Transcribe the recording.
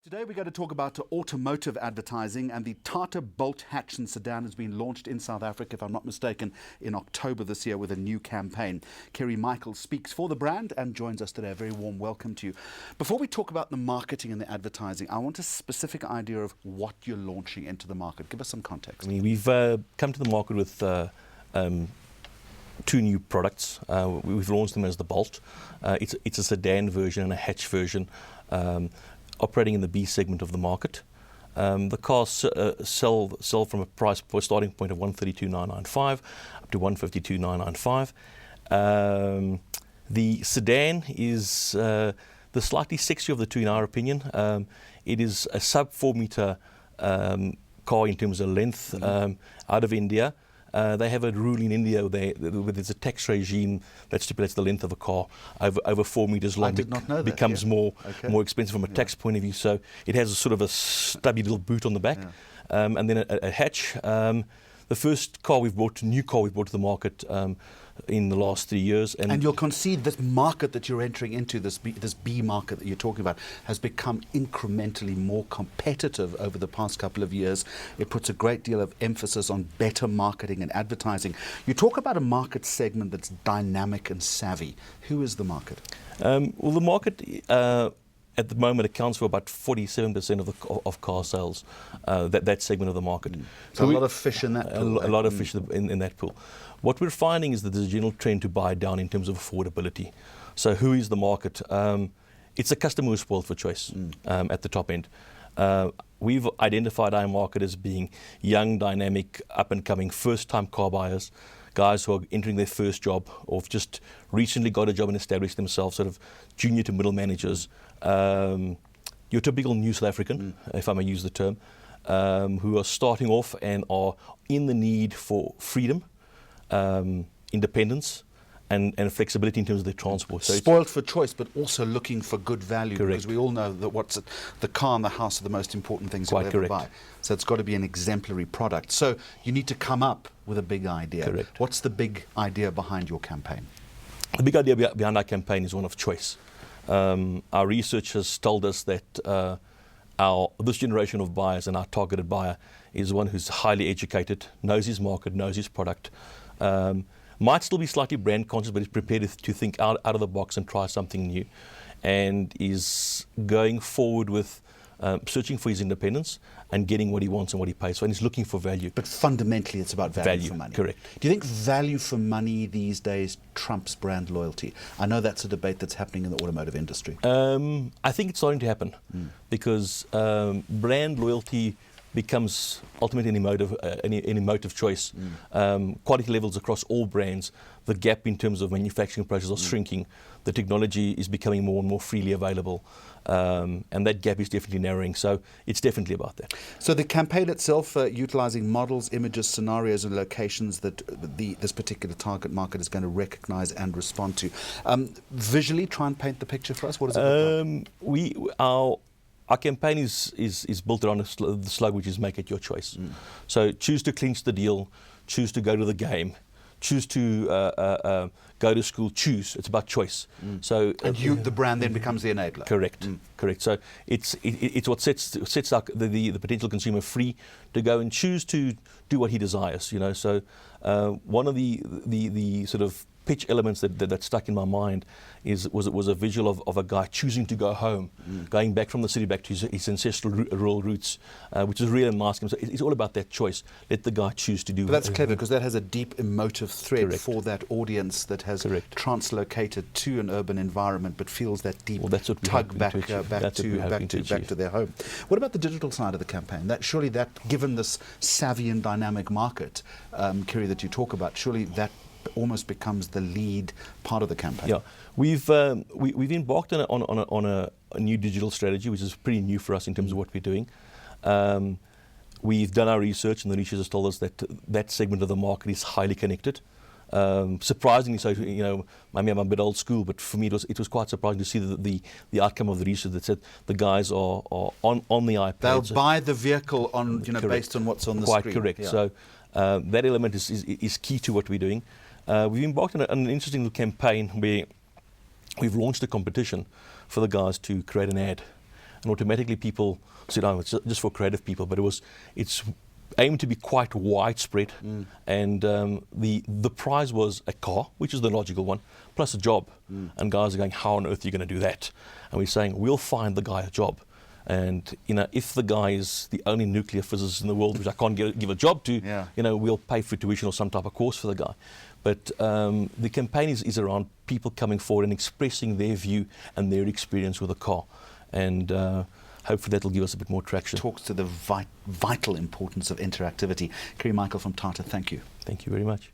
Today we're going to talk about automotive advertising, and the Tata Bolt hatch and sedan has been launched in South Africa, if I'm not mistaken, in October this year with a new campaign. Kyri Michael speaks for the brand and joins us today. A very warm welcome to you. Before we talk about the marketing and the advertising, I want a specific idea of what you're launching into the market. Give us some context. I mean, we've come to the market with two new products. We've launched them as the Bolt. It's a sedan version and a hatch version. Operating in the B segment of the market. The cars sell from a price for a starting point of 132,995 up to 152,995. The sedan is the slightly sexier of the two, in our opinion. It is a sub 4 meter car in terms of length, out of India. They have a rule in India where there's a tax regime that stipulates the length of a car over 4 meters long. I did not know that. Becomes more expensive from a tax point of view. So it has a sort of a stubby little boot on the back, and then a hatch. The first new car we've brought to the market in the last 3 years. And you'll concede this market that you're entering into, this B market that you're talking about, has become incrementally more competitive over the past couple of years. It puts a great deal of emphasis on better marketing and advertising. You talk about a market segment that's dynamic and savvy. Who is the market? Well, the market at the moment accounts for about 47% of car sales, that segment of the market. So a lot of fish in that pool. A lot of fish in that pool. What we're finding is that there's a general trend to buy down in terms of affordability. So who is the market? It's a customer who's spoiled for choice at the top end. We've identified our market as being young, dynamic, up-and-coming, first-time car buyers, guys who are entering their first job or have just recently got a job and established themselves, sort of junior to middle managers. Your typical new South African, if I may use the term, who are starting off and are in the need for freedom, independence, and flexibility in terms of their transport. So spoiled for choice, but also looking for good value. Correct. Because we all know that the car and the house are the most important things you'll ever buy. So it's got to be an exemplary product. So you need to come up with a big idea. Correct. What's the big idea behind your campaign? The big idea behind our campaign is one of choice. Our research has told us that this generation of buyers and our targeted buyer is one who's highly educated, knows his market, knows his product, might still be slightly brand conscious, but is prepared to think out of the box and try something new, and is going forward with searching for his independence and getting what he wants and what he pays for, and he's looking for value. But fundamentally it's about value for money. Correct. Do you think value for money these days trumps brand loyalty? I know that's a debate that's happening in the automotive industry. I think it's starting to happen because brand loyalty becomes ultimately an emotive choice. Quality levels across all brands, the gap in terms of manufacturing processes are shrinking. The technology is becoming more and more freely available, and that gap is definitely narrowing. So it's definitely about that. So the campaign itself, utilising models, images, scenarios and locations that this particular target market is going to recognise and respond to. Visually, try and paint the picture for us. What does it look like? Our campaign is built around the slug, which is make it your choice. So choose to clinch the deal, choose to go to the game, choose to go to school, choose. It's about choice. So the brand then becomes the enabler. Correct. Correct. So it's what sets the potential consumer free to go and choose to do what he desires. So one of the sort of pitch elements that stuck in my mind was a visual of a guy choosing to go home, going back from the city back to his ancestral rural roots, which is really nice. So it's all about that choice. Let the guy choose to do. But that's clever, because that has a deep emotive thread for that audience that has translocated to an urban environment, but feels that deep tug back to their home. What about the digital side of the campaign? Given this savvy and dynamic market, Kyri, that you talk about, surely that almost becomes the lead part of the campaign. Yeah, we've embarked on a new digital strategy, which is pretty new for us in terms of what we're doing. We've done our research, and the research has told us that segment of the market is highly connected. Surprisingly so, maybe I'm a bit old school, but for me it was quite surprising to see the outcome of the research that said the guys are on the iPads. They'll buy the vehicle on based on what's on the screen. Quite correct. Yeah. So that element is key to what we're doing. We've embarked on an interesting campaign where we've launched a competition for the guys to create an ad and automatically people said, "Oh, it's just for creative people." But it's aimed to be quite widespread, and the prize was a car, which is the logical one, plus a job. And guys are going, "How on earth are you going to do that?" And we're saying, "We'll find the guy a job." And if the guy is the only nuclear physicist in the world, which I can't give a job to, we'll pay for tuition or some type of course for the guy. But the campaign is around people coming forward and expressing their view and their experience with a car, and hopefully that will give us a bit more traction. Talks to the vital importance of interactivity. Kyri Michael from Tata, thank you. Thank you very much.